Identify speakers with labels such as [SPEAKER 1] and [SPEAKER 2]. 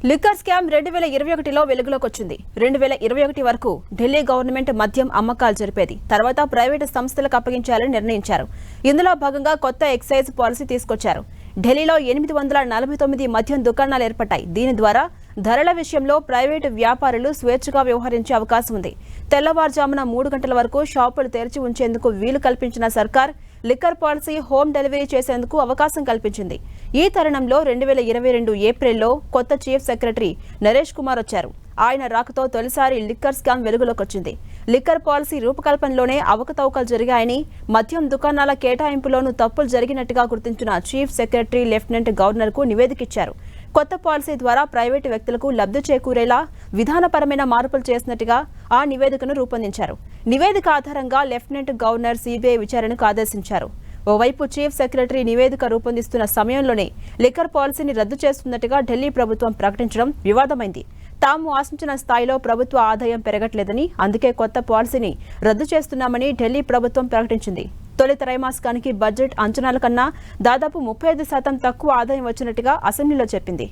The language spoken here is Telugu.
[SPEAKER 1] లిక్కర్ స్కామ్ 2021లో వెలుగులోకి వచ్చింది. 2021 వరకు ఢిల్లీ గవర్నమెంట్ మద్యం అమ్మకాలు జరిపేది. తర్వాత ప్రైవేటు సంస్థలకు అప్పగించాలని నిర్ణయించారు. ఇందులో భాగంగా కొత్త ఎక్సైజ్ పాలసీ తీసుకొచ్చారు. ఢిల్లీలో 849 మద్యం దుకాణాలు ఏర్పడ్డాయి. దీని ద్వారా ధరల విషయంలో ప్రైవేటు వ్యాపారులు స్వేచ్ఛగా వ్యవహరించే అవకాశం ఉంది. తెల్లవారుజామున 3 గంటల వరకు షాపులు తెరిచి ఉంచేందుకు వీలు కల్పించిన సర్కార్ లిక్కర్ పాలసీ హోమ్ డెలివరీ చేసేందుకు అవకాశం కల్పించింది. ఈ తరుణంలో 2022 ఏప్రిల్లో కొత్త చీఫ్ సెక్రటరీ నరేష్ కుమార్ వచ్చారు. ఆయన రాకతో తొలిసారి లిక్కర్ స్కామ్ వెలుగులోకి వచ్చింది. లిక్కర్ పాలసీ రూపకల్పనలోనే అవకతవకలు జరిగాయని, మద్యం దుకాణాల కేటాయింపులోనూ తప్పులు జరిగినట్టుగా గుర్తించిన చీఫ్ సెక్రటరీ లెఫ్టినెంట్ గవర్నర్కు నివేదిక ఇచ్చారు. కొత్త పాలసీ ద్వారా ప్రైవేటు వ్యక్తులకు లబ్ధి చేకూరేలా విధానపరమైన మార్పులు చేసినట్టుగా ఆ నివేదికను రూపొందించారు. నివేదిక ఆధారంగా లెఫ్టినెంట్ గవర్నర్ సిబిఐ విచారణకు ఆదేశించారు. ఓవైపు చీఫ్ సెక్రటరీ నివేదిక రూపొందిస్తున్న సమయంలోనే లిక్కర్ పాలసీని రద్దు చేస్తున్నట్టుగా ఢిల్లీ ప్రభుత్వం ప్రకటించడం వివాదమైంది. తాము ఆశించిన స్థాయిలో ప్రభుత్వ ఆదాయం పెరగట్లేదని, అందుకే కొత్త పాలసీని రద్దు చేస్తున్నామని ఢిల్లీ ప్రభుత్వం ప్రకటించింది. తొలి త్రైమాసికానికి బడ్జెట్ అంచనాల కన్నా దాదాపు 35% తక్కువ ఆదాయం వచ్చినట్టుగా అసెంబ్లీలో చెప్పింది.